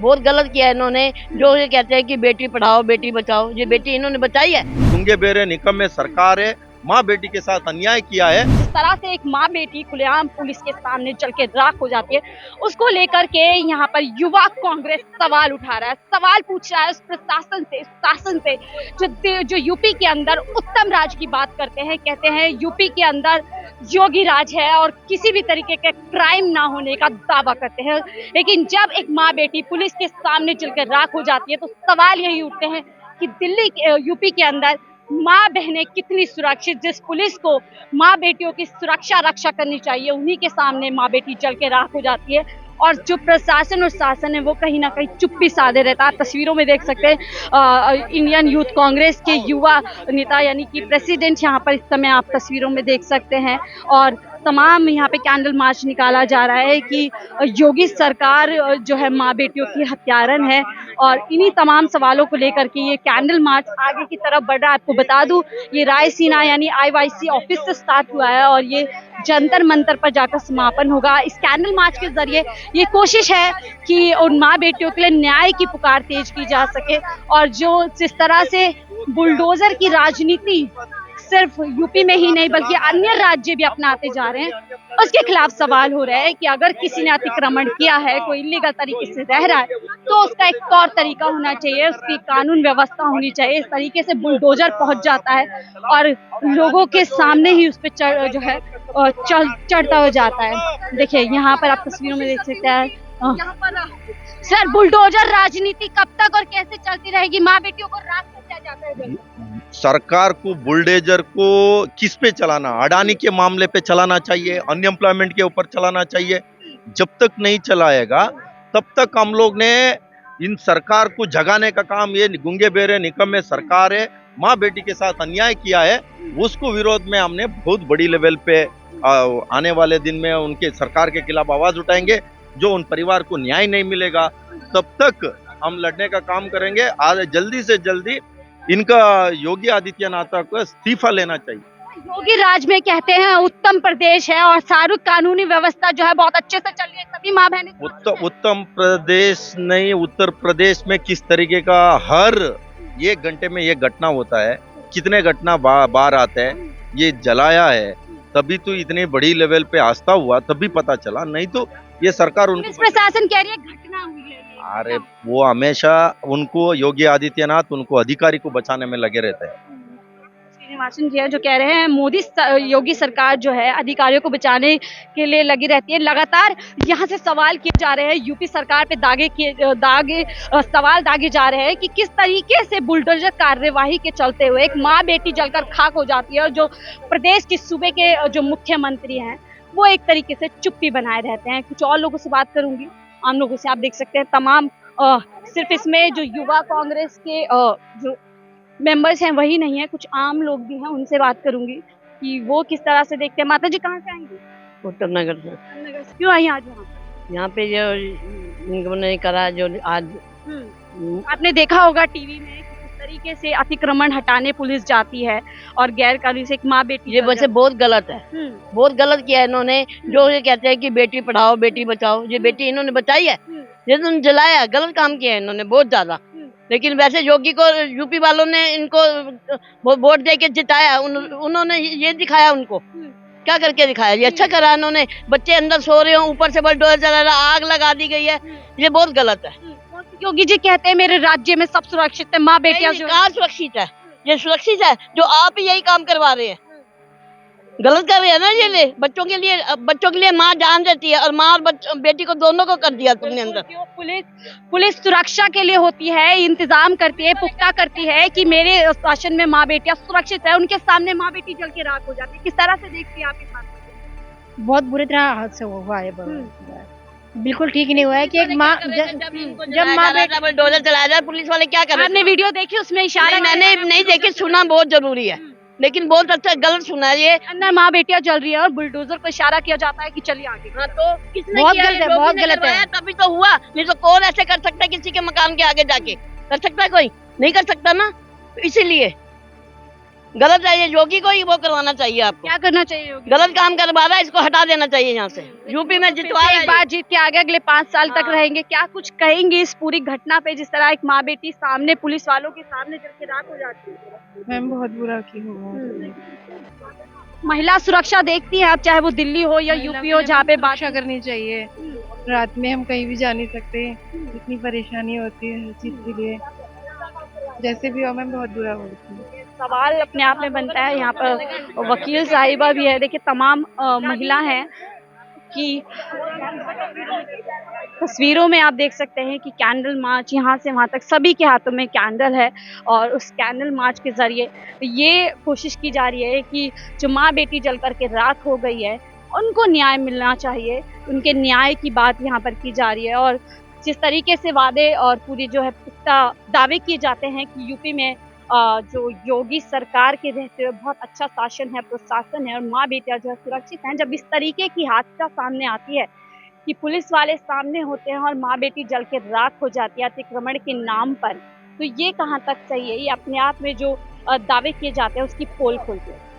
बहुत गलत किया है इन्होंने। जो ये कहते हैं कि बेटी पढ़ाओ बेटी बचाओ, ये बेटी इन्होंने बचाई है। गूंगे बेरे निकम्मे सरकार है, माँ बेटी के साथ अन्याय किया है। जिस तरह से एक माँ बेटी खुलेआम पुलिस के सामने चल के राख हो जाती है, उसको लेकर के यहाँ पर युवा कांग्रेस सवाल उठा रहा है, सवाल पूछ रहा है उस प्रशासन से, शासन से जो यूपी के अंदर उत्तम राज की बात करते हैं, कहते हैं यूपी के अंदर योगी राज है और किसी भी तरीके के क्राइम ना होने का दावा करते हैं। लेकिन जब एक माँ बेटी पुलिस के सामने चलकर राख हो जाती है तो सवाल यही उठते हैं कि दिल्ली यूपी के अंदर माँ बहनें कितनी सुरक्षित, जिस पुलिस को माँ बेटियों की सुरक्षा रक्षा करनी चाहिए उन्हीं के सामने माँ बेटी चल के राख हो जाती है। और जो प्रशासन और शासन है वो कहीं ना कहीं चुप्पी साधे रहता है। तस्वीरों में देख सकते हैं इंडियन यूथ कांग्रेस के युवा नेता यानी कि प्रेसिडेंट यहाँ पर इस समय आप तस्वीरों में देख सकते हैं। और तमाम यहाँ पे कैंडल मार्च निकाला जा रहा है कि योगी सरकार जो है माँ बेटियों की हत्यारन है। और इन्हीं तमाम सवालों को लेकर के ये कैंडल मार्च आगे की तरफ बढ़ रहा है। आपको बता दूं ये रायसीना यानी IYC ऑफिस से स्टार्ट हुआ है और ये जंतर मंतर पर जाकर समापन होगा। इस कैंडल मार्च के जरिए ये कोशिश है कि उन माँ बेटियों के लिए न्याय की पुकार तेज की जा सके। और जो जिस तरह से बुलडोजर की राजनीति सिर्फ यूपी में ही नहीं बल्कि अन्य राज्य भी अपनाते जा रहे हैं, उसके खिलाफ सवाल हो रहा है कि अगर किसी ने अतिक्रमण किया है, कोई इलीगल तरीके से रह रहा है, तो उसका एक तौर तरीका होना चाहिए, उसकी कानून व्यवस्था होनी चाहिए। इस तरीके से बुलडोजर पहुंच जाता है और लोगों के सामने ही उस पर जो है चढ़ता हो जाता है। देखिए यहाँ पर आप तस्वीरों में देख सकते हैं। सर, बुलडोजर राजनीति कब तक और कैसे चलती रहेगी? माँ बेटियों को राख किया जाता है। सरकार को बुलडोजर को किस पे चलाना, अडानी के मामले पे चलाना चाहिए, अनएम्प्लॉयमेंट के ऊपर चलाना चाहिए। जब तक नहीं चलाएगा तब तक हम लोग ने इन सरकार को जगाने का काम, ये गूंगे बेरे निकम्मे सरकार है, माँ बेटी के साथ अन्याय किया है, उसको विरोध में हमने बहुत बड़ी लेवल पे आने वाले दिन में उनके सरकार के खिलाफ आवाज उठाएंगे। जो उन परिवार को न्याय नहीं मिलेगा तब तक हम लड़ने का काम करेंगे। आज जल्दी से जल्दी इनका योगी आदित्यनाथ को इस्तीफा लेना चाहिए। योगी राज में कहते हैं उत्तम प्रदेश है और सारी कानूनी व्यवस्था जो है बहुत अच्छे से चल रही है, सभी माँ बहनें उत्तम प्रदेश नहीं, उत्तर प्रदेश में किस तरीके का हर 1 घंटे में ये घटना होता है, कितने घटना बार आते हैं, ये जलाया है, तभी तो इतनी बड़ी लेवल पे आस्था हुआ, तभी पता चला, नहीं तो ये सरकार उनको प्रशासन कह रही है घटना हुई है। अरे वो हमेशा उनको योगी आदित्यनाथ उनको अधिकारी को बचाने में लगे रहते हैं। श्रीनिवासन जी है जो कह रहे हैं योगी सरकार जो है अधिकारियों को बचाने के लिए लगी रहती है। लगातार यहाँ से सवाल किए जा रहे हैं, यूपी सरकार पे सवाल दागे जा रहे हैं कि किस तरीके से बुलडोजर कार्यवाही के चलते हुए एक माँ बेटी जलकर खाक हो जाती है और जो प्रदेश के सूबे के जो मुख्यमंत्री हैं वो एक तरीके से चुप्पी बनाए रहते हैं। कुछ और लोगों से बात करूंगी, आम लोगों से। आप देख सकते हैं तमाम सिर्फ इसमें जो युवा कांग्रेस के जो मेंबर्स हैं वही नहीं है, कुछ आम लोग भी हैं, उनसे बात करूंगी कि वो किस तरह से देखते हैं। माता जी कहाँ से आएंगे? उत्तर नगर से। क्यों आई आज यहाँ पे जो इन्होंने करा जो आज आपने देखा होगा टीवी में किस तरीके से अतिक्रमण हटाने पुलिस जाती है और गैर कानूनी से एक माँ बेटी, ये वैसे बहुत गलत है, बहुत गलत किया है इन्होंने। जो ये कहते हैं कि बेटी पढ़ाओ बेटी बचाओ, ये बेटी इन्होंने बचाई है, ये तो जलाया, गलत काम किया है इन्होंने बहुत ज्यादा। लेकिन वैसे योगी को यूपी वालों ने इनको वोट दे के जिताया, उन्होंने ये दिखाया, उनको क्या करके दिखाया, ये अच्छा करा इन्होंने। बच्चे अंदर सो रहे हो, ऊपर से बुलडोजर चला रहा, आग लगा दी गई है, ये बहुत गलत है। योगी जी कहते हैं मेरे राज्य में सब सुरक्षित है, माँ बेटियां सुरक्षित है, ये सुरक्षित है जो आप ही यही काम करवा रहे हैं, गलत कर रहे हैं ना। ये बच्चों के लिए माँ जान देती है और माँ और बेटी को दोनों को कर दिया तुमने अंदर। पुलिस सुरक्षा के लिए होती है, इंतजाम करती है, पुख्ता करती है कि मेरे शासन में माँ बेटियां सुरक्षित है, उनके सामने माँ बेटी जल के राख हो जाती है। किस तरह से देखती है आप इस बात को? बहुत बुरी तरह हादसा हुआ है, बिल्कुल ठीक नहीं हुआ है कि एक माँ जब माँ बुलडोजर चलाया जाए, पुलिस वाले क्या कर रहे हैं? आपने वीडियो देखी, उसमें इशारा मैंने नहीं देखी, सुना बहुत जरूरी है, लेकिन बहुत अच्छा गलत सुना है। ये अंदर माँ बेटियां जल रही है और बुलडोजर को इशारा किया जाता है कि चलिए आगे। हाँ, तो किसने बहुत किया? गलत है, बहुत गलत है। तभी तो हुआ, नहीं तो कौन ऐसे कर सकता है? किसी के मकान के आगे जाके कर सकता है? कोई नहीं कर सकता ना, इसीलिए गलत है, ये योगी को ही वो करवाना चाहिए आपको। क्या करना चाहिए योगी? गलत काम करवा रहा है, इसको हटा देना चाहिए यहाँ से। यूपी में जितवा फिर रहा से है एक बार जीत के आगे अगले 5 साल तक रहेंगे, क्या कुछ कहेंगे इस पूरी घटना पे, जिस तरह एक माँ बेटी सामने पुलिस वालों के सामने जल के राख हो जाती है? मैम बहुत बुरा की हुआ। महिला सुरक्षा देखती हैं आप, चाहे वो दिल्ली हो या यूपी हो, जहाँ पे बात रक्षा करनी चाहिए। रात में हम कहीं भी जा नहीं सकते, इतनी परेशानी होती है हर चीज के लिए। जैसे भी हो मैम बहुत बुरा होती है। सवाल अपने आप में बनता है। यहाँ पर वकील साहिबा भी है, देखिए तमाम महिला हैं कि तस्वीरों में आप देख सकते हैं कि कैंडल मार्च यहाँ से वहाँ तक सभी के हाथों में कैंडल है, और उस कैंडल मार्च के जरिए ये कोशिश की जा रही है कि जो माँ बेटी जल करके राख हो गई है उनको न्याय मिलना चाहिए। उनके न्याय की बात यहाँ पर की जा रही है, और जिस तरीके से वादे और पूरी जो है पुख्ता दावे किए जाते हैं कि यूपी में जो योगी सरकार के रहते हुए बहुत अच्छा शासन है, प्रशासन है, और माँ बेटियां जो है सुरक्षित हैं, जब इस तरीके की हादसा सामने आती है कि पुलिस वाले सामने होते हैं और माँ बेटी जल के राख हो जाती है अतिक्रमण के नाम पर, तो ये कहाँ तक सही है? ये अपने आप में जो दावे किए जाते हैं उसकी पोल खोलते हैं।